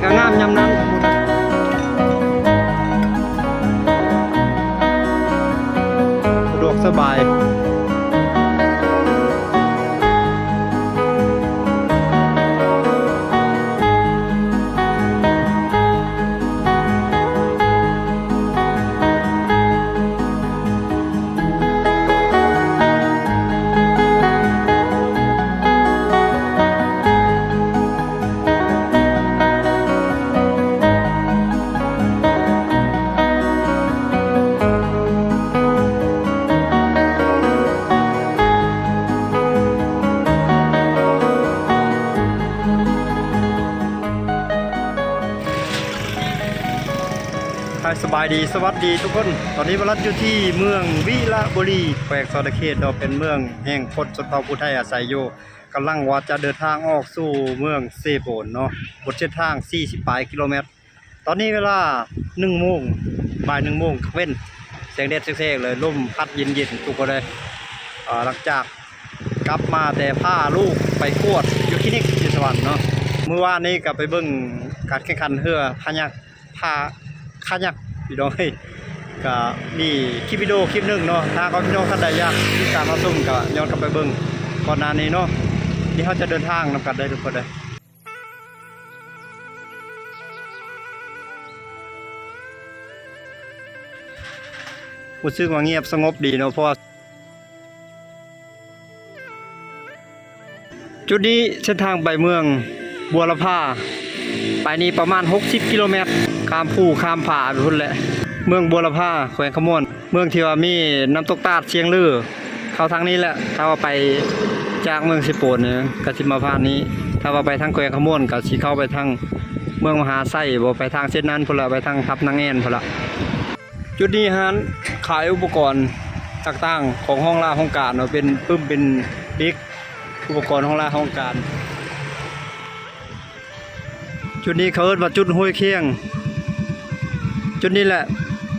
ก็งามยำนั้นสะดวกสบายสบายดีสวัสดีทุกคนตอนนี้วรัตอยู่ที่เมืองวิระบุรีแขวงสะเขตเราเป็นเมืองแห่งคนชนเผ่าผู้ไทยอาศัยอยู่กำลังว่าจะเดินทางออกสู่เมืองเซโปนเนาะบนเส้นทาง40 กิโลเมตรตอนนี้เวลา1 โมงบ่าย1 โมงเว้นแสงแดดเซ็กๆเลยลมพัดเย็นๆทุกคนเลยหลังจากกลับมาแต่พาลูกไปกวดอยู่คลินิกที่สวรรค์เนาะเมื่อวานนี้กลับไปเบิ่งการแข่งขันเรือพายักพี่น้องก็มีคลิปวิดีโอคลิปหนึ่งเนาะถ้าเขาพี่น้องท่านใดอยากที่การมาชมก็ย้อนกลับไปเบิ่งก่อนหน้านี้เนาะที่เขาจะเดินทางนำกันได้ทุกคนเลยรู้สึกว่าเงียบสงบดีเนาะเพราะจุดนี้เส้นทางไปเมืองบัวละพาไปนี้ประมาณ60 กิโลเมตรข้ามภูข้ามผาไปพุ่นแหละเมืองบัวละพาแขวงขมวนเมืองที่ว่ามีน้ำตกตาดเชียงลือเข้าทางนี้แหละถ้าว่าไปจากเมืองสิโปนเนี่ยก็สิมาผ่านนี้ถ้าว่าไปทางแขวงขมวนก็สิเข้าไปทางเมืองมหาไส้บ่ไปทางเส้นนั้นพุ่นละไปทางทับนางแอ่นพุ่นละจุดนี้ฮะขายอุปกรณ์ต่างๆของห้องล่าห้องการเนาะเป็นเป็นบิ๊กอุปกรณ์ห้องล่าห้องการจุดนี้เขาเอิ้นว่าจุดห้วยเคียงจุดนี้แหละ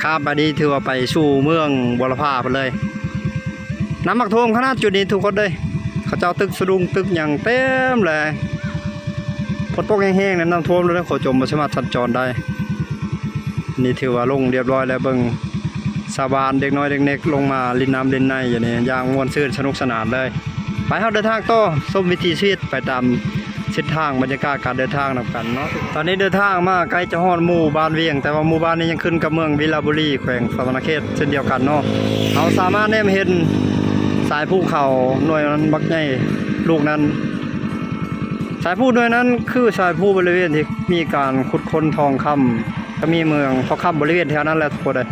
ข้ามไปนี้ถือว่าไปสู่เมืองบัวละพาไปเลยน้ำมักท่วมขนาดจุดนี้ทุกคนเลยเขาเจ้าตึกสะดุ้งตึกอย่างเต็มเลยฝนตกแห้งๆนั้นน้ำท่วมแล้วขอจมมาสามารถสัญจรได้นี่ถือว่าลงเรียบร้อยแล้วเบิ่งสาบานเด็กน้อยเด็กเน็กลงมาลินน้ำลินในอย่างนี้อย่างม่วนซื่นสนุกสนานเลยไปเฮาเดินทางต่อส้มวิถีชีวิตไปตามเส้นทางบรรยากาศการเดินทางนำกันเนาะตอนนี้เดินทางมาใกล้จะฮอดหมู่บ้านเวียงแต่ว่าหมู่บ้านนี้ยังขึ้นกับเมืองวิระบุรีแขวงสะเขตเช่นเดียวกันเนาะเราสามารถแนมเห็นสายภูเขาหน่วยนั้นบักใหญ่ลูกนั้นสายภูหน่วยนั้นคือสายภูบริเวณที่มีการขุดค้นทองคำก็มีเมืองทองคำบริเวณแถวนั้นแหละทุกคนเลย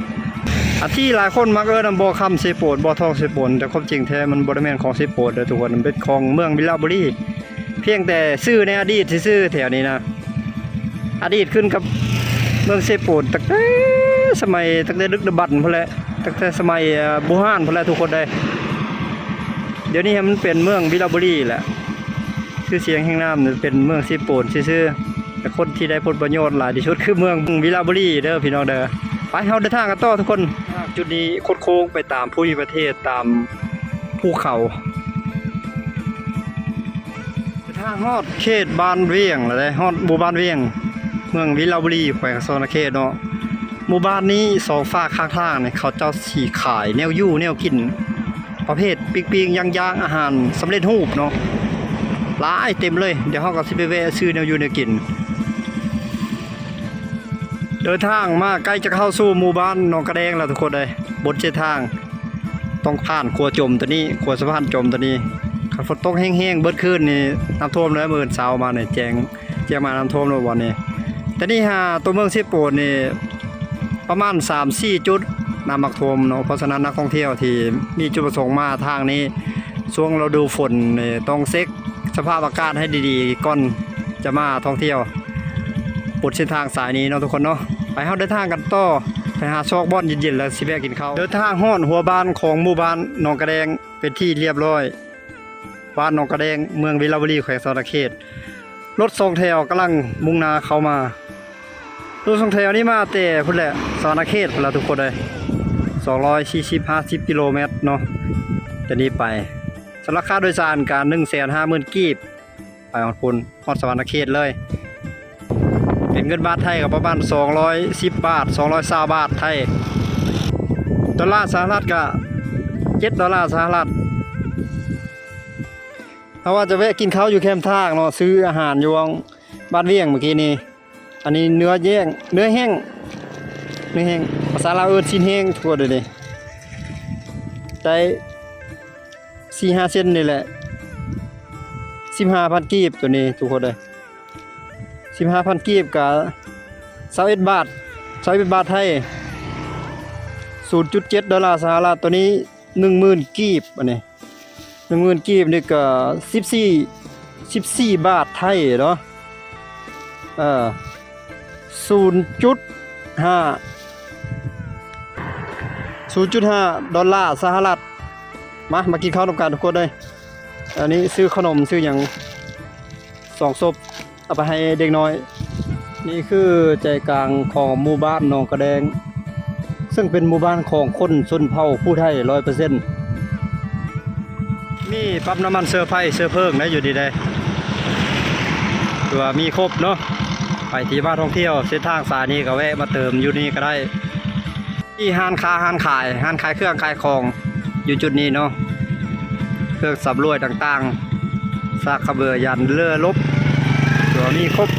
ที่หลายคนมักเอิ้นบ่อคำเซโปนบ่อทองเซโปนแต่ความจริงแท้มันบ่ได้แม่นของเซโปนเด้อทุกคนมันเป็นของเมืองวิระบุรีเพียงแต่ชื่อในอดีตชื่อแถวนี้นะอดีตขึ้นกับเมืองเซโปนตั้งแต่สมัยตั้งแต่ดึกดำบรรพ์พุ่นแหละตั้งแต่สมัยบูฮานพุ่นแหละทุกคนได้เดี๋ยวนี้มันเป็นเมืองวิระบุรีแหละชื่อเสียงแห่งน้ำเป็นเมืองเซโปนชื่อแต่คนที่ได้ผลประโยชน์หลายที่สุดคือเมืองวิระบุรีเด้อพี่น้องเด้อไปเฮาเดินทางกันต่อทุกคนจุดนี้โคดโค้งไปตามภูมิประเทศตามภูเขาทางฮอดเขตบ้านเวียงอะไรฮอดหมู่บ้านเวียงเมืองวิระบุรีแขวงสะเขตเนาะหมู่บ้านนี้สองฝากข้างทางเนี่ยเขาเจ้าสีขายแนวยู่แนวกินประเภทปิ้งๆย่างๆอาหารสำเร็จรูปเนาะหลายเต็มเลยเดี๋ยวเฮาก็สิไปแวะซื้อแนวอยู่แนวกินเดินทางมาใกล้จะเข้าสู่หมู่บ้านหนองกระแดงแล้วทุกคนเลยบนเส้นทางต้องผ่านขัวจมตัวนี้ขัวสะพานจมตัวนี้ฝนตกแห้งๆเบิดขึ้นนี่น้ำท่วมแล้วมื้อเช้ามาเนี่ยแจ้งมาน้ำท่วมแล้ววันนี้แต่นี่ตัวเมืองเซโปนนี่ประมาณ 3-4 จุดน้ำมักท่วมเนาะเพราะฉะนั้นนักท่องเที่ยวที่มีจุดประสงค์มาทางนี้ช่วงเราดูฝนนี่ต้องเช็คสภาพอากาศให้ดีๆก่อนจะมาท่องเที่ยวบนเส้นทางสายนี้เนาะทุกคนเนาะไปเฮาเดินทางกันต่อไปหาซอกบ่อนเย็นๆแล้วสิแวะกินข้าวเดินทางฮอดหัวบ้านของหมู่บ้านหนองกระแดงเป็นที่เรียบร้อยบ้านหนองกระแดงเมืองวิระบุรีแขวงสะเขตรถสองแถวกำลังมุ่งหน้าเข้ามารถสองแถวนี้มาแต่พุ่นแหละสะเขตพุ่นละทุกคนเลย240-50 กิโลเมตรเนาะจะนี้ไปสำหรับค่าโดยสารการ 150,000 กีบไปฮอดพุ่นฮอดสะเขตเลยไป เป็นเงินบาทไทยก็ประมาณ210บาท220บาทไทยดอลลาร์สหรัฐก็7ดอลลาร์สหรัฐเพราะว่าจะแวะกินข้าวอยู่แคมป์ทางเนาะซื้ออาหารอยู่บ้านเวียงเมื่อกี้นี้อันนี้เนื้อแห้งภาษาลาวชิ้นแห้งทั่วเลยนี่ใจ4-5 เซนนี่แหละ 15,000 กีบตัวนี้ทุกคนเลย 15,000 กีบกับ21บาท21บาทไทย 0.7 ดอลลาร์สหรัฐตัวนี้ 10,000 กีบอันนี้ 10,000 กีบนี่ก็14บาทไทยเนาะ0.5 ดอลลาร์สหรัฐมากินข้าวด้วยกันทุกคนเลยอันนี้ซื้อขนมซื้ออย่าง2 ศพเอาไปให้เด็กน้อยนี่คือใจกลางของหมู่บ้านหนองกระแดงซึ่งเป็นหมู่บ้านของคนชนเผ่าผู้ไทย 100% มีปั๊มน้ำมันเสื้อไฟเสื้อเพิ่งนะอยู่ดีได้ตัวมีครบเนาะไปที่บ้านท่องเที่ยวเส้นทางสายนี้ก็แวะมาเติมอยู่นี่ก็ได้ที่ห้านขายเครื่องขายของอยู่จุดนี้เนาะเครื่องสำรวยต่างๆซากขะเบือยันเรือลบตัวนี้ครบ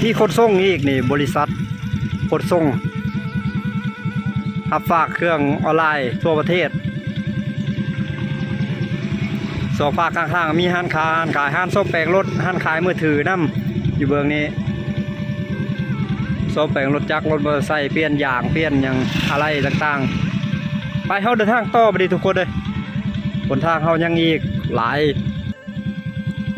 มีขนส่งอีกนี่บริษัทขนส่งรับฝากเครื่องออนไลน์ทั่วประเทศสองภาคข้างๆมีห้านขายห้านส้มแปลงรถห้านขายมือถือน้ำอยู่เบื้องนี้ส้มแปลงรถจักรรถมอเตอร์ไซค์เปลี่ยนยางเปลี่ยนอย่างอะไรต่างๆไปเฮาเดินทางต่อไปดีทุกคนเลยบนทางเฮายังอีกหลาย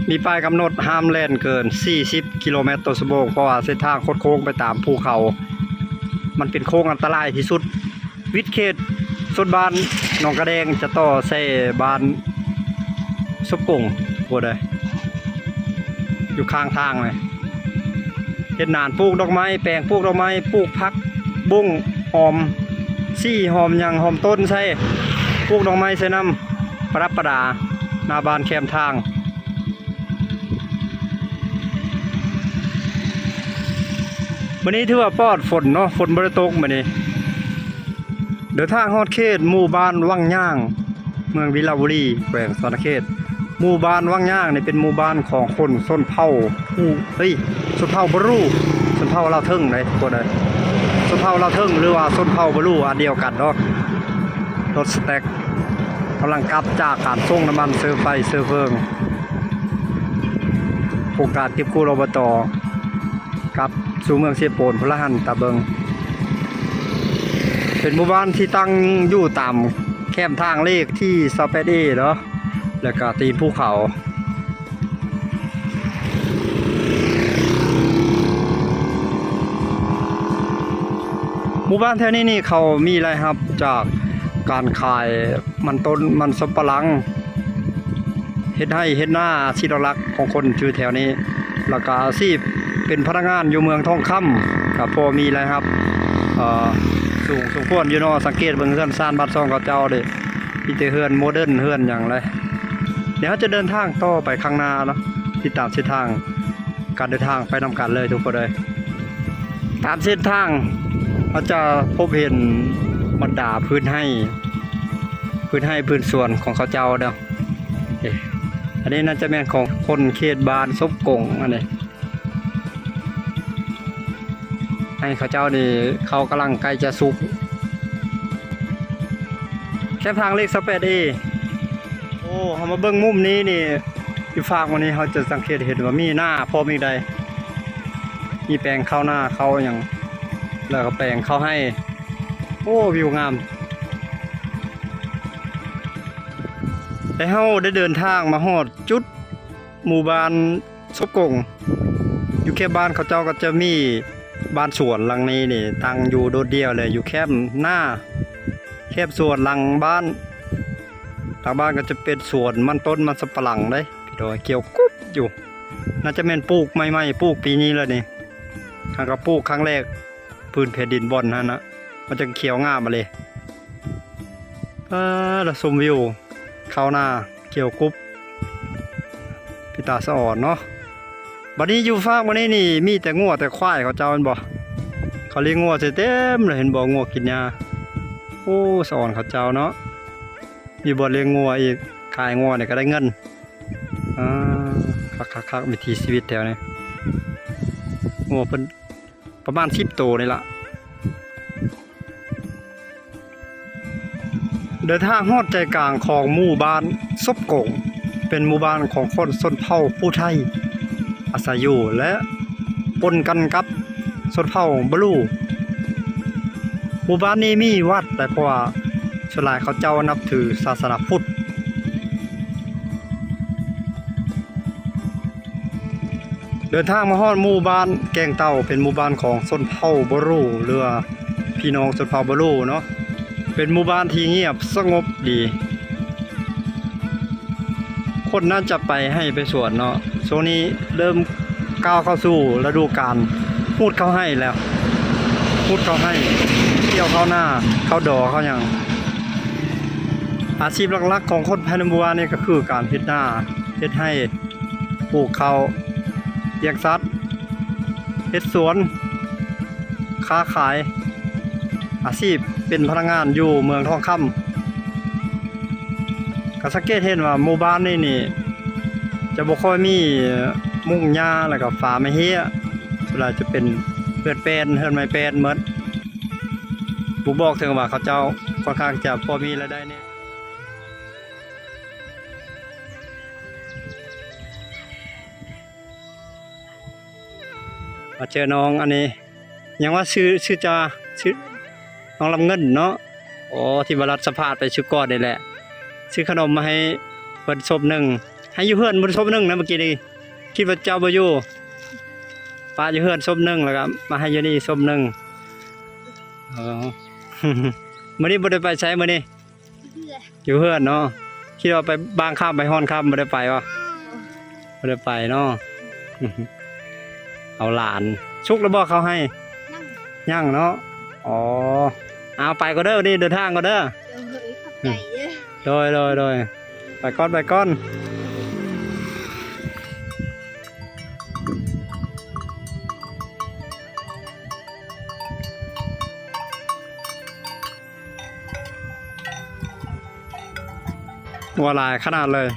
มีป้ายกำหนดห้ามแล่นเกิน40 กิโลเมตรต่อชั่วโมงเพราะว่าเส้นทางคดโค้งไปตามภูเขามันเป็นโค้งอันตรายที่สุดวิทย์เขตสุดบ้านหนองกระแดงจะต่อใส่บ้านสุกุ่งพวกใดอยู่ข้างทางเลยเฮ็ดนานปลูกดอกไม้แปลงปลูกดอกไม้ปลูกผักบุ้งหอมซี่หอมยังหอมต้นใส่ปลูกดอกไม้ใส่น้ำประดับประดาหน้าบ้านแคมทางวันนี้ถือว่าปลอดฝนเนาะฝนบ่ได้ตกมื้อนี้เดินทางฮอดเขตหมู่บ้านวังย่างเมืองวิลาบุรีแขวงสวรรณเขตหมู่บ้านวังย่างนี่เป็นหมู่บ้านของคนชนเผ่าชนเผ่าบรูชนเผ่าลาวเทิงเลยตัวใดชนเผ่าลาวเทิงหรือว่าชนเผ่าบรูอันเดียวกันเนาะรถสแต็กกำลังกลับจากการส่งน้ำมันเสื้อไฟเสื้อเฟิงโอกาสเก็บกู้อบต.กับสู่เมืองเสียโปนพลหันตะเบิงเป็นหมู่บ้านที่ตั้งอยู่ตามแคมทางเลขที่28Aเนาะแล้วก็ตีนภูเขาหมู่บ้านแถวนี้นี่เขามีรายรับจากการขายมันต้นมันสำปะหลังเฮ็ดให้เฮ็ดหน้าอาชีพหลักของคนชื่อแถวนี้แล้วก็อาชีพเป็นพนักงานอยู่เมืองทองคำกับพอมีรายรับสูงสมควรอยู่เนาะสังเกตเบิ่งเฮือนซ่านบ้านซองเขาเจ้าเด้มีแต่เฮือนโมเดิร์นเฮือนหยังเลยเดี๋ยวจะเดินทางต่อไปข้างหน้าเนาะติดตามเส้นทางการเดินทางไปนำกันเลยทุกคนเลยตามเส้นทางเราจะพบเห็นบรรดาพื้นสวนของเขาเจ้าเนาะอันนี้น่าจะเป็นของคนเขตบ้านซบกงอันนี้ให้เขาเจ้านี่เขากำลังใกล้จะสุกแค่ทางเลข28Aโอ้เขามาเบิ้งมุมนี้นี่อยู่ฝากวันนี้เขาจะสังเกตเห็นว่ามีหน้าพอมีใดมีแปลงเข้าหน้าเขาอย่างแล้วก็แปลงเข้าให้โอ้วิวงามแต่เขาได้เดินทางมาฮอดจุดหมู่บ้านซบกงอยู่แค่บ้านเขาเจ้าก็จะมีบ้านสวนหลังนี้นี่ตั้งอยู่โดดเดี่ยวเลยอยู่แคบหน้าแคบสวนหลังบ้านก็จะเป็นสวนมันต้นมันสำปะหลังได้พี่ดอยเกี่ยวกุ๊บอยู่น่าจะเป็นปลูกใหม่ๆปลูกปีนี้แล้วนี่ทางก็ปลูกครั้งแรกพื้นแผ่นดินบอนนะมันจะเขียวงามมาเลยแล้วชมวิวเข้าหน้าเกี่ยวกุ๊บพิตาสะอ่อนเนาะ บัดนี้อยู่ฟากมื้อนี้นี่มีแต่งัวแต่ควายเขาเจ้าแม่นบ่เขาเลี้ยงงัวเต็มเลยเห็นบ่งัวกินหญ้าโอ้สอนเขาเจ้าเนาะมีบ่เลี้ยงงัวอีกขายงัวนี่ก็ได้เงินอ่าคักๆๆวิถีชีวิตแถวนี้งัวเพิ่นประมาณ10ตัวนี่ล่ะเดินทางฮอดใจกลางของหมู่บ้านซบกงเป็นหมู่บ้านของคนชนเผ่าผู้ไทยอาศัยอยู่และปนกันกับชนเผ่าบลูหมู่บ้านนี้มีวัดแต่เพราะว่าส่วนหลายเขาเจ้านับถือศาสนาพุทธเดินทางมาฮอดหมู่บ้านแกงเต่าเป็นหมู่บ้านของชนเผ่าบลูหรือว่าพี่น้องชนเผ่าบลูเนาะเป็นหมู่บ้านที่เงียบสงบดีคนน่าจะไปให้ไปสวนเนาะช่วงนี้เริ่มก้าวเข้าสู่ฤดูกาลพูดเข้าให้แล้วพูดเข้าให้เที่ยวเข้าหน้าเข้าดอเข้าอย่างอาชีพหลักๆของคนภายในหมู่บ้านนี่ก็คือการเฮ็ดนาเฮ็ดให้ปลูกข้าวเลี้ยงสัตว์เฮ็ดสวนค้าขายอาชีพเป็นพนักงานอยู่เมืองทองคำก็สังเกตเห็นว่าหมู่บ้านนี่จะบ่ค่อยมีมุ้งหญ้าแล้วก็ฝาไม้เหี้ยส่วนใหญ่จะเป็นเฮือนแป้นเฮือนไม้แป้นหมดบ่บอกถึงว่าเขาเจ้าค่อนข้างจะพอมีรายได้เนี่ยมาเจอน้องอันนี้ยังว่าชื่อจาชื่อน้องลำเงินเนาะอ๋อที่บรัฐสภาไปชื่อก้อนนี่แหละซื้อขนมมาให้เพิ่นศพหนึ่งให้อยู่เฮือนบ่ศพหนึ่งนะเมื่อกี้นี่คิดว่าเจ้าบ่อยู่ป้าอยู่เฮือนศพหนึ่งแล้วก็มาให้อยู่นี่ศพหนึ่งอ๋อ มื้อนี้บ่ได้ไปไสมื้อนี้อยู่เฮือนเนาะคิดว่าไปบางค่ำไปฮ้อนค่ำบ่ได้ไปบ่บ่ได้ไปเนาะ เอาหลานชุกแล้วบ่เขาให้ยังเนาะอ๋อเอาไปก็เด้อนี่เดินทางก็เด้อโดยไปก้อนวัวลายขนาดเลย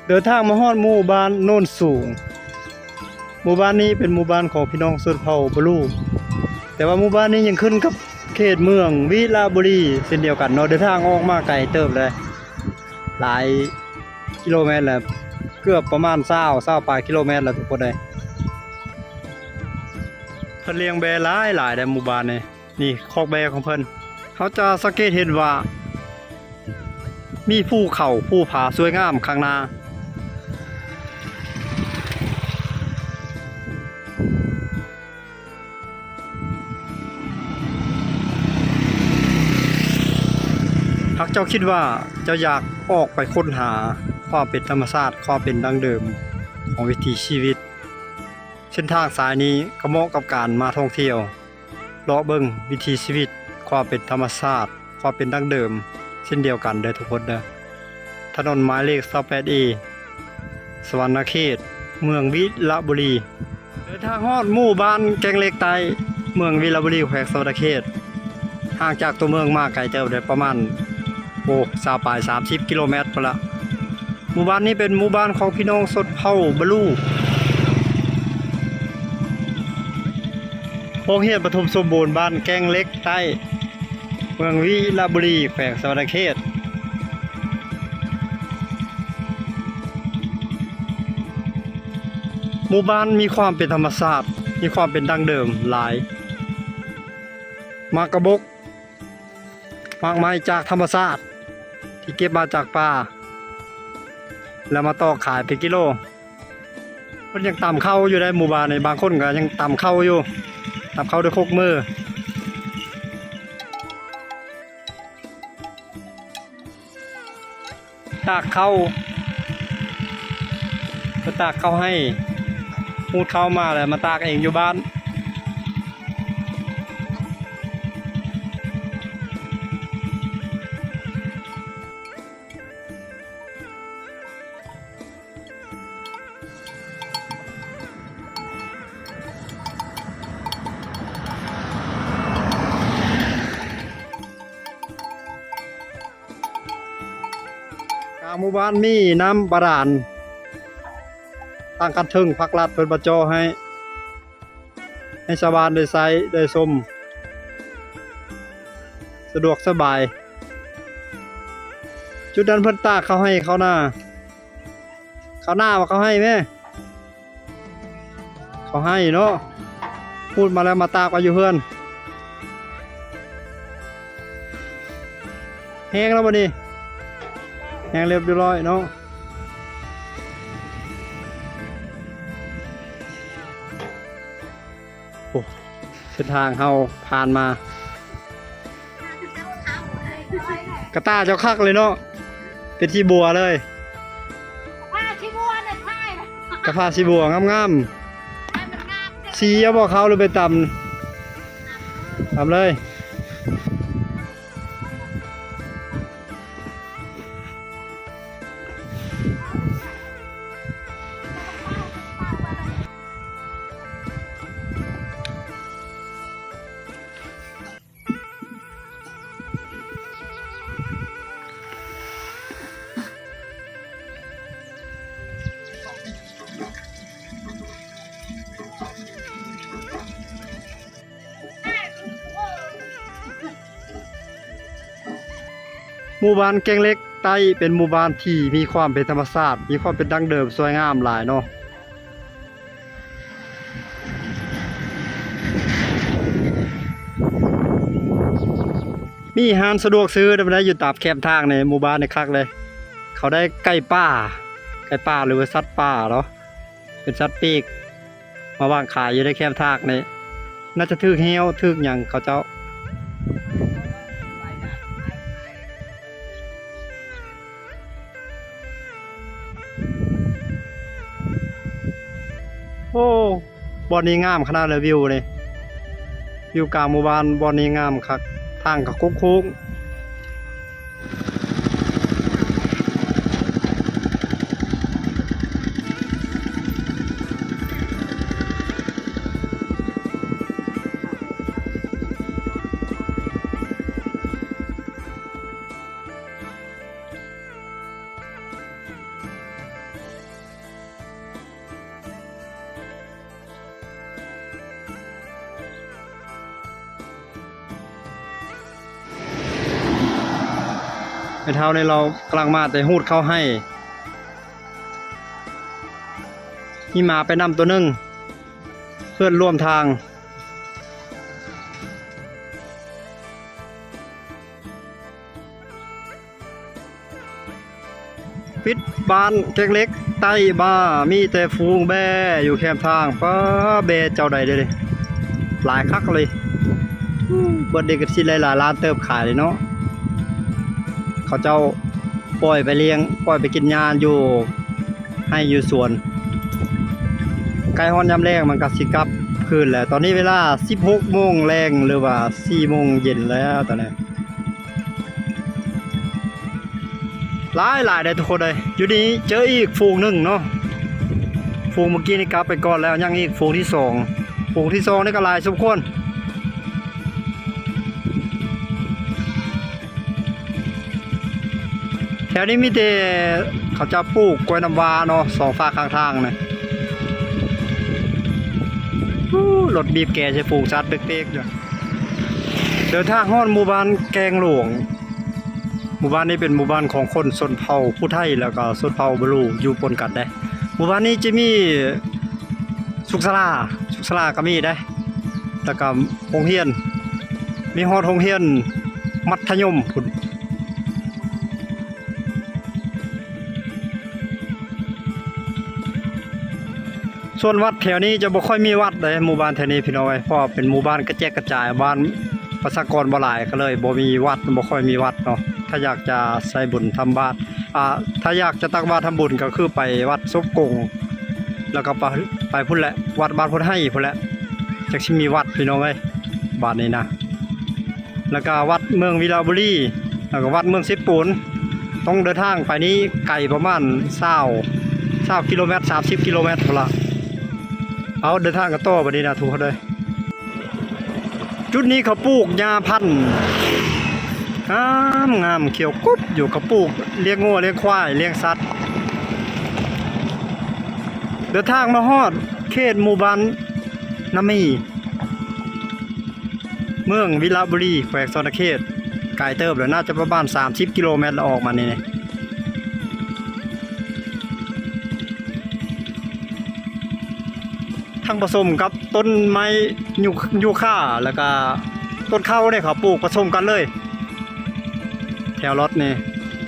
เดินทางมาฮอดหมู่บ้านโน่นสูงหมู่บ้านนี้เป็นหมู่บ้านของพี่น้องชนเผ่าบลูแต่ว่าหมู่บ้านนี้ยังขึ้นกับเขตเมืองวิลาบุรีเช่นเดียวกันเนาะเดินทางออกมาไกลเติบเลยหลายกิโลเมตรแล้วเกือบประมาณ20ปลายกิโลเมตรแล้วทุกคนเลยเพิ่นเลี้ยงแบะหลายในหมู่บ้านนี่คอกแบะของเพิ่นเขาจะสังเกตเห็นว่ามีภูเขาภูผาสวยงามข้างหน้าหากเจ้าคิดว่าเจ้าอยากออกไปค้นหาความเป็นธรรมชาติความเป็นดั้งเดิมของวิถีชีวิตเส้นทางสายนี้ก็เหมาะกับการมาท่องเที่ยวเลาะเบิ่งวิถีชีวิตความเป็นธรรมชาติความเป็นดั้งเดิมเช่นเดียวกันเด้อทุกคนเด้อถนนหมายเลข 28A สวรรณเขตเมืองวิลาบุรีเดินทางฮอดหมู่บ้านแกงเล็กใต้เมืองวิลาบุรีแขวงสวรรณเขตห่างจากตัวเมืองมาไกลเติบได้ประมาณ20ปลาย30กิโลเมตรพุ่นละหมู่บ้านนี้เป็นหมู่บ้านของพี่น้องชนเผ่าบลูโรงเรียนประถมสมบูรณ์บ้านแกงเล็กใต้เมืองวิลาบุรีแขวงสวรรณเขตหมู่บ้านมีความเป็นธรรมชาติมีความเป็นดั้งเดิมหลายมากระบกมากไม้จากธรรมชาติที่เก็บมาจากป่าแล้วมาตอกขายเป็นกิโลมันยังตำเข้าอยู่ได้หมู่บ้านในบางคนก็ยังตำเข้าอยู่ตำเข้าด้วยโคกมือตากเข้าก็ ตากเข้าให้พูดเข้ามาเลยมาตากเองอยู่บ้านหมู่บ้านมีน้ำบาดาลตั้งกันทึงพักรัดเป็นประจอให้ชาวบ้านได้ใช้ได้ชมสะดวกสบายจุดนั้นเพิ่นตากเขาให้เขาหน้าว่าเขาให้แม่เขาให้เนาะพูดมาแล้วมาตากไว้อยู่เพื่อนแห้งแล้วบ่นี่แห้งเรียบร้อยเนาะโอ้เส้นทางเฮาผ่านมากระต้าเจ้าคักเลยเนาะเป็นที่บัวเลยกระพาชีบัวงามๆสีเอาบอกเขาหรือไปตำเลยหมู่บ้านแกงเล็กใต้เป็นหมู่บ้านที่มีความเป็นธรรมชาติมีความเป็นดั้งเดิมสวยงามหลายเนาะมีร้านสะดวกซื้อได้อยู่ตามแคมทางในหมู่บ้านในคักเลยเขาได้ไก่ป่าหรือว่าสัตว์ป่าเนาะเป็นสัตว์ปีกมาวางขายอยู่ในแคมทางนี่น่าจะทึกเหี้ยวทึกหยังเขาเจ้าโอ้บอนนี้งามขนาดเลยวิวเลยวิวกลางหมู่บ้านบอนนี้งามคักทางก็โค้งไอ้เท้าในเรากำลังมาแต่หูดเข้าให้นี่มาไปนำตัวหนึ่งเพื่อนร่วมทางปิดบ้านเล็กๆใต้บ้ามีแต่ฟูงแบ่อยู่แคมทางป้าแบ่เจ้าใดเลยหลายคักเลยเบิดเด็กกันสิหลายล้านเติบขายเลยเนาะเขาเจ้าปล่อยไปเลี้ยงปล่อยไปกินหญ้าอยู่ให้อยู่สวนใกล้ฮ้อนยามแรงมันก็สิกลับคืนแล้วตอนนี้เวลา 16 โมงแรงหรือว่า 4 โมงเย็นแล้วตอนนี้หลายได้ทุกคนเลยอยู่นี้เจออีกฝูงหนึ่งเนาะฝูงเมื่อกี้นี่กลับไปก่อนแล้วยังอีกฝูงที่2ฝูงที่2นี่ก็หลายสมควรแถวนี้มีแต่เขาจะปลูกกล้วยน้ำว้าเนาะ2ฝากข้างทางนะรถบีบแกใช้ฝูงซัดเป๊กๆอยู่เดินทางฮอดหมู่บ้านแกงหลวงหมู่บ้านนี้เป็นหมู่บ้านของคนชนเผ่าผู้ไทยแล้วก็ชนเผ่าบลูอยู่ปนกันได้หมู่บ้านนี้จะมีสุขศาลาก็มีได้แล้วก็โรงเรียนมีฮอดโรงเรียนมัธยมพุ่นส่วนวัดแถวนี้จะบ่ค่อยมีวัดเลยหมู่บ้านแถวนี้พี่น้อยเพราะเป็นหมู่บ้านกระแจกกระจายบ้านประชากรบ่หลายก็เลยบ่มีวัดบ่ค่อยมีวัดเนาะถ้าอยากจะใส่บุญทำบาตรถ้าอยากจะตักบาตรทำบุญก็คือไปวัดซบกง แล้วก็ไปพุ่นแหละวัดบ้านพุ่นให้พุ่นแหละจักสิมีวัดพี่น้องเอ้ยบ้านนี้นะแล้วก็วัดเมืองวิลาบุรีแล้วก็วัดเมืองสิปูนต้องเดินทางไปนี้ไกลประมาณ20กิโลเมตร30กิโลเมตรพุ่นละเอาเดินทางกันต่อบัดนี้นะทุกคนเลยจุดนี้เขาปลูกหญ้าพันธุ์งามเขียวกุ๊บอยู่เขาปลูกเลี้ยงงัวเลี้ยงควายเลี้ยงสัตว์เดินทางมาฮอดเขตหมู่บ้านน้ำมีเมืองวิลาบุรีแขวงสนเขตไกลเติบแล้วน่าจะประมาณ30กิโลเมตรแล้วออกมานี่ทั้งผสมกับต้นไม้ยูคาแล้วก็ต้นข้าวเนี่ยเขาปลูกผสมกันเลยแถวรถนี่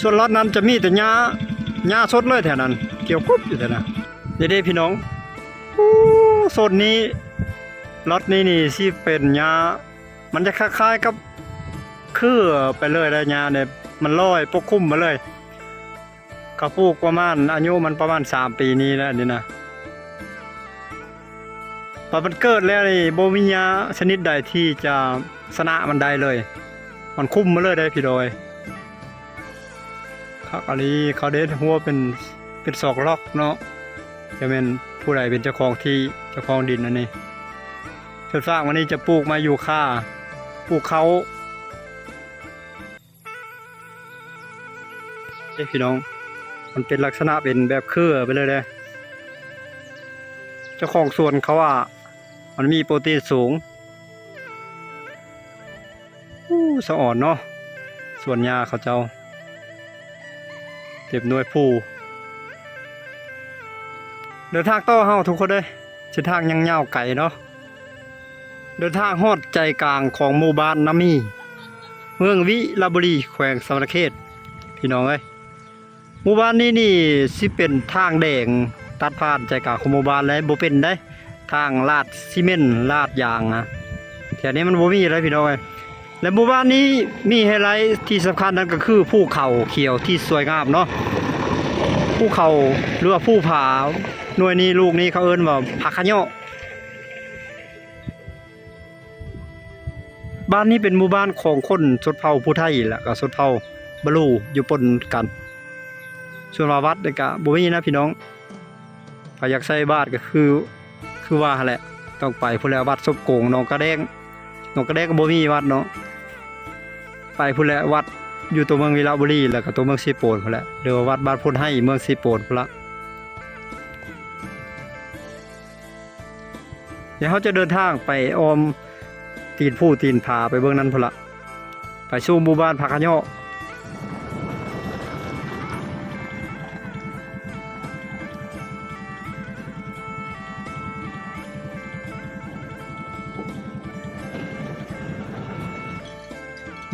ส่วนรถนั้นจะมีแต่หญ้าสดเลยแถวนั้นเกี่ยวกุ๊บอยู่แถวนั้นเด็ดๆพี่น้องโซนนี้รถนี้นี่ที่เป็นหญ้ามันจะคล้ายๆกับคือไปเลยได้หญ้าเนี่ยมันลอยปกคลุมมาเลยเขาปลูกประมาณอายุมันประมาณ3ปีนี้แล้วนี่นะพอมันเกิดแล้วนี่บ่มีหญ้าชนิดใดที่จะชนะมันได้เลยมันคุ้มมาเลยได้พี่ดอยเขาอันนี้เขาเด็ดหัวเป็นศอกล็อกเนาะจะเป็นผู้ใดเป็นเจ้าของที่เจ้าของดินอันนี้เพื่อสร้างวันนี้จะปลูกมาอยู่ค่าปลูกเขาพี่น้องมันเป็นลักษณะเป็นแบบเครือไปเลยเลยเจ้าของสวนเขาว่ามันมีโปรตีนสูงสะอ่อนเนาะส่วนหญ้าเขาเจ้าเต็มหน่วยผู้เดินทางต่อเฮาทุกคนเลยเส้นทางยังยาวไกลเนาะเดินทางฮอดใจกลางของหมู่บ้านน้ำมีเมืองวิลาบุรีแขวงสวรรณเขตพี่น้องเอ้ยหมู่บ้านนี้นี่สิเป็นทางแดงตัดผ่านใจกลางของหมู่บ้านเลยบ่เป็นได้ทางลาดซีเมนต์ลาดยางนะแถวนี้มันบ่มีอะไรพี่น้องเอ้ยและหมู่บ้านนี้มีไฮไลท์ที่สำคัญนั่นก็คือภูเขาเขียวที่สวยงามเนาะภูเขาหรือว่าภูผาหน่วยนี้ลูกนี้เขาเอิ้นว่าผาขะยอบ้านนี้เป็นหมู่บ้านของคนชนเผ่าผู้ไทยและก็ชนเผ่าบลูอยู่ปนกันส่วนวัดนี่ก็บ่มีนะพี่น้องถ้าอยากใส่บาตรก็คือว่าแหละต้องไปพุ่นแล้ววัดศพโกงหนองกระแดงก็บ่มีวัดเนาะไปพุ่นแล้ววัดอยู่ตัวเมืองวิลาบุรีแล้วก็ตัวเมืองสีโปนพุ่นแหละเดี๋ยววัดบ้านพุ่นให้เมืองสีโปนพุ่นละเดี๋ยวเขาจะเดินทางไปออมตีนผู้ตีนผาไปเบื้องนั้นพุ่นละไปสู่หมู่บ้านผาขะยอ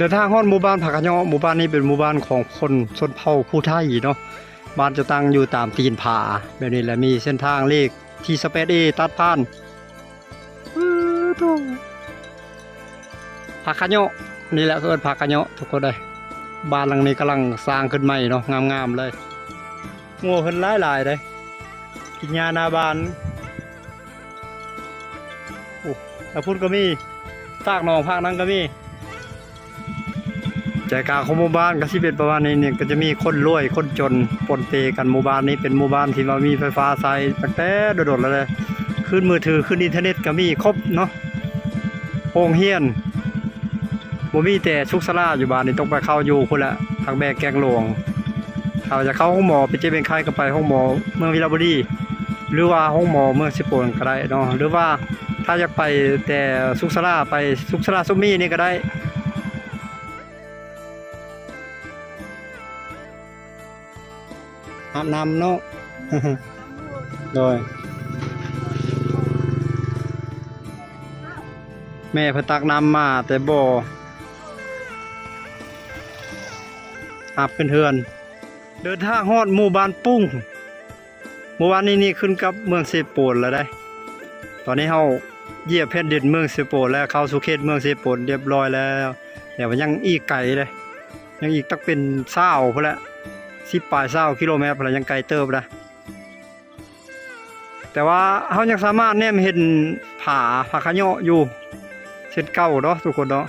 เดินทางฮอดหมู่บ้านผาขะยอหมู่บ้านนี้เป็นหมู่บ้านของคนชนเผ่าผู้ไทยเนาะบ้านจะตั้งอยู่ตามตีนผาแบบนี้แหละมีเส้นทางเลขที่สเปซตัดผ่านผาขะยอนี่แหละก็เอิ้นผาขะยอทุกคนเลยบ้านหลังนี้กำลังสร้างขึ้นใหม่เนาะงามๆเลยงัวเพิ่นหลายๆเลยกินหญ้าหน้าบ้านโอ้แล้วพุ่นก็มีซากหนองภาคนั้นก็มีใจกลางของหมู่บ้านก็สิเป็นประมาณนี้เนี่ยก็จะมีคนรวยคนจนปนเปกันหมู่บ้านนี้เป็นหมู่บ้านที่ว่ามีไฟฟ้าใช้ตั้งแต่โดดๆแล้วเลยขึ้นมือถือขึ้นอินเทอร์เน็ตก็มีครบเนาะโรงเรียนบ่มีแต่ชุกสลาอยู่บ้านนี่ต้องไปเข้าอยู่พุ่นละทางแบกแกงหลวงถ้าจะเข้าห้องหมอไปเจ็บเป็นไข้ก็ไปห้องหมอเมืองวิลาบุรีหรือว่าห้องหมอเมืองสิโปนก็ได้เนาะหรือว่าถ้าอยากไปแต่ชุกสลาไปชุกสลาซุมมี่นี่ก็ได้อาบน้ำเนาะ โดยแม่เพิ่นตักน้ำมาแต่บ่อาบขึ้นเฮือนเดินทางฮอดหมู่บ้านปุ้งหมู่บ้านนี้ขึ้นกับเมืองเซโปนแล้วได้ตอนนี้เฮาเหยียบแผ่นดินเมืองเซโปนแล้วเข้าสู่เขตเมืองเซโปนเรียบร้อยแล้วแต่ว่ายังอีกไกลเลยยังอีกตักเป็น20พุ่นแหละ10 ปลาย20 กิโลเมตรพุ่นละยังไกลเติบนะ แต่ว่าเฮายังสามารถแนมเห็นผาขะเยาะอยู่เช่นเก่าเนาะทุกคนเนาะ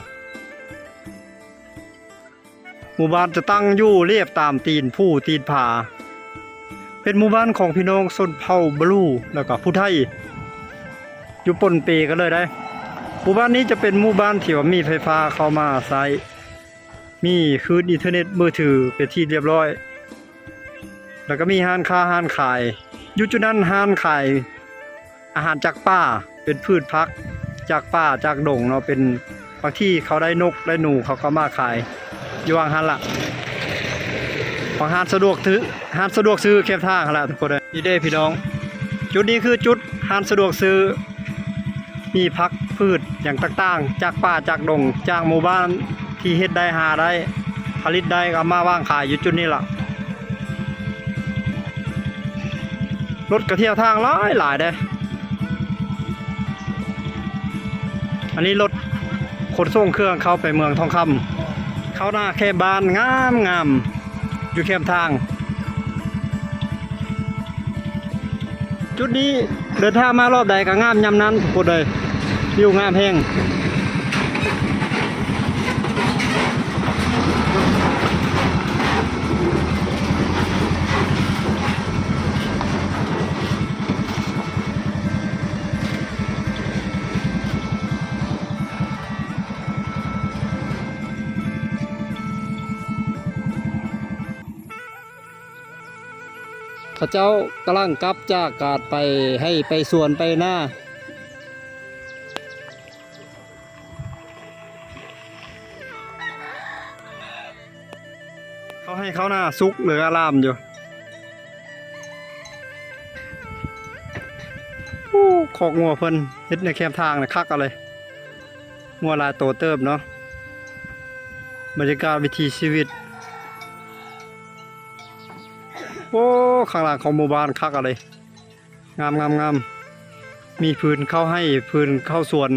หมู่บ้านจะตั้งอยู่เรียบตามตีนผู้ตีนผาเป็นหมู่บ้านของพี่น้องชนเผ่าบลูแล้วก็ผู้ไทยอยู่ปนเปกันเลยได้หมู่บ้านนี้จะเป็นหมู่บ้านที่ว่ามีไฟฟ้าเข้ามาใช้มีคลื่นอินเทอร์เน็ตมือถือเป็นที่เรียบร้อยแล้วก็มีห้านค้าห้านขายอยู่จุดนั้นห้านขายอาหารจากป่าเป็นพืชพักจากป่าจากดงเนาะเป็นบางที่เขาได้นกได้หนูเขาก็มาขายอยู่วางหันละบางห้านสะดวกซื้อแคบทางหั่นละทุกคนเลยนี่เด้พี่น้องจุดนี้คือจุดห้านสะดวกซื้อมีพักพืชอย่างต่างๆจากป่าจากดงจากหมู่บ้านที่เฮ็ดได้หาได้ผลิตได้ก็มาว่างขายอยู่จุดนี้ล่ะรถกระเที่ยวทางหลายเด้อันนี้รถขนส่งเครื่องเข้าไปเมืองทองคำเข้าหน้าแค่บ้านงามอยู่แคมทางจุดนี้เดินทางมารอบใดก็งามยำนั้นทุกคนเลยวิวงามแห้งพระเจ้ากำลังกลับจากกาดไปให้ไปสวนไปหน้าเขาให้เขาหน้าซุกหรืออารามอยู่คอกงัวเพิ่นเฮ็ดในแคมทางนะคักเอาเลยงัวลายโตเติบเนาะบรรยากาศวิถีชีวิตโอ้ข้างหลังของหมู่บ้านคักอะไรงามมีพื้นเข้าให้พื้นเข้าสวน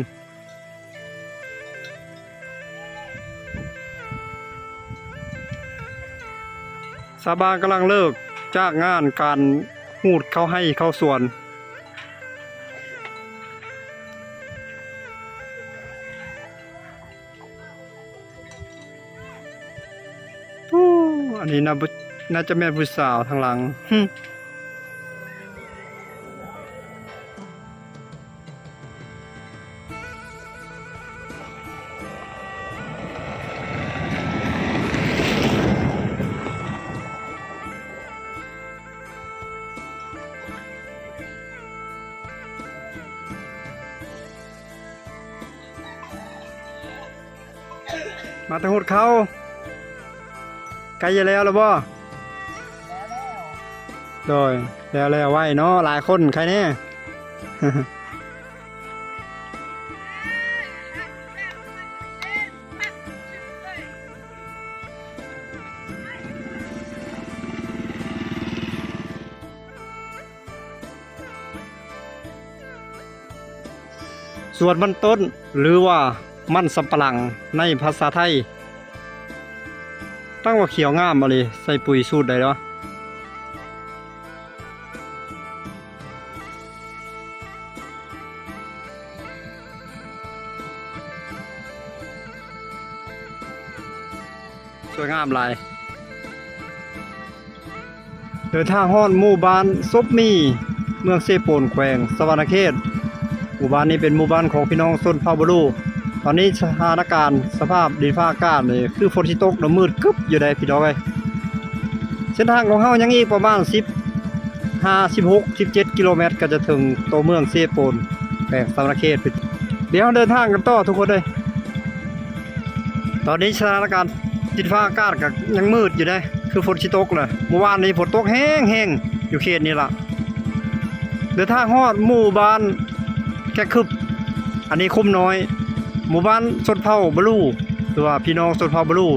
ชาวบ้านกำลังเลิกจากงานการหูดเข้าให้เข้าสวนอันนี้น่าจะแม่ผู้สาวทางหลังมาทางหุดเขาไกลจะแล้วหรือบ่โดยแล้วไว้เนาะหลายคนใครเนี่ยส่วนมันต้นหรือว่ามันสำปะหลังในภาษาไทยตั้งว่าเขียวงามมาเลยใส่ปุ๋ยสูตรได้เนาะสวยงามหลายเดินทางฮอดหมู่บ้านซบมีเมืองเซโปนแขวงสวรรณเขตหมู่บ้านนี้เป็นหมู่บ้านของพี่น้องชนเผ่าบลูตอนนี้สถานการณ์สภาพดินฟ้าอากาศเลยคือฝนสิตกแล้วมืดกึบอยู่ได้พี่น้องเอ้ยเส้นทางของเฮายังอีกประมาณ16-17 กิโลเมตรก็จะถึงตัวเมืองเซโปนแขวงสวรรณเขตเดี๋ยวเดินทางกันต่อทุกคนเลยตอนนี้สถานการณ์ดินฟ้าอากาศก็ยังมืดอยู่ได้คือฝนสิตกเลยเมื่อวานนี้ฝนตกแห้งอยู่เขตนี้ล่ะเดินทางฮอดหมู่บ้านแก่คึบอันนี้คุ้มน้อยหมู่บ้านชนเผ่าบลูหรือว่าพี่น้องชนเผ่าบลู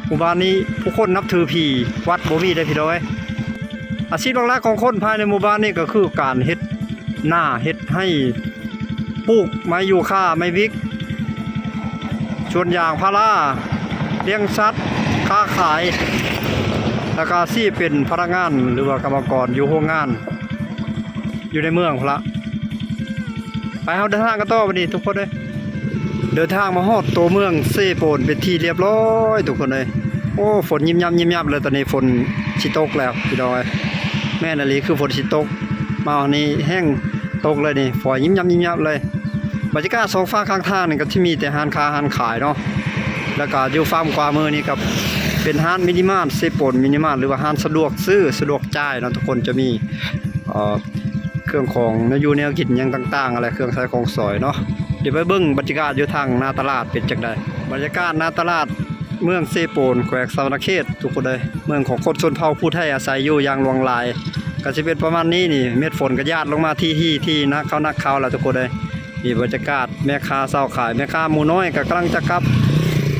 หมู่บ้านนี้ผู้คนนับถือผีวัดบ่มีได้พี่น้อยอาชีพหลักๆของคนภายในหมู่บ้านนี้ก็คือการเฮ็ดหน้าเฮ็ดให้ปลูกไม้ยูคาไม้วิกสวนยางพาราเลี้ยงสัตว์ค้าขายแล้วก็เป็นพนักงานหรือว่ากรรมกรอยู่โรงงาน อยู่ในเมืองพุ่นละไปเฮาเดินทางกันต่อบัดนี้ทุกคนเด้ยเดินทางมาฮอดตัวเมืองเซโปนเป็นที่เรียบร้อยทุกคนเลยโอ้ฝนยิ้มย่ำเลยตอนนี้ฝนสิตกแล้วพี่น้อยแม่นอีหลีคือฝนสิตกมาวันนี้แห้งตกเลยนี่ฝนยิ้มย่ำเลยบรรยากาศสองฝั่งข้างทางนี่ก็ที่มีแต่ร้านค้าร้านขายเนาะแล้วก็อยู่ฝั่งขวามือนี่กับเป็นร้านมินิมาร์ทเซโปนมินิมาร์ทหรือว่าร้านสะดวกซื้อสะดวกจ่ายเนาะทุกคนจะมีเครื่องของเนื้ออยู่แนวกินหยังต่างๆอะไรเครื่องใช้ของสอยเนาะเดี๋ยวไปเบิ่งบรรยากาศอยู่ทางหน้าตลาดเป็นจังได๋บรรยากาศหน้าตลาดเมืองเซโปนแขวงสวรรณเขตทุกคนเลยเมืองของคนชนเผ่าผู้ไทยอาศัยอยู่อย่างหลวงหลายก็สิเป็นประมาณนี้นี่เม็ดฝนก็ญาติลงมาที่นักเขาแล้วทุกคนเลยนี่บรรยากาศแม่ค้าเช้าขายแม่ค้าหมูน้อยก็กำลังจะกลับ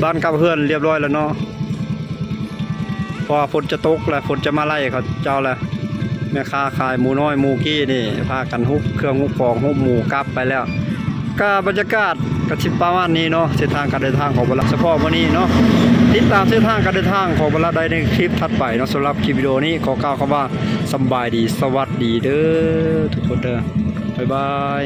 บ้านกลับเฮือนเรียบร้อยแล้วเนาะพอฝนจะตกแล้วฝนจะมาไล่เขาเจ้าแล้วแม่ค้าขายหมูน้อยหมูกี้นี่พากันฮุบเครื่องฮุบของฮุบหมูกลับไปแล้วก็บรรยากาศก็สิประมาณนี้เนาะเส้นทางการเดินทางของบรรลัเฉพาะวันนี้เนาะติดตามเส้นทางการเดินทางของบรรลัได้ในคลิปถัดไปเนาะสำหรับคลิปวิดีโอนี้ขอกล่าวคำว่าสำบายดีสวัสดีเด้อทุกคนเด้อบ๊ายบาย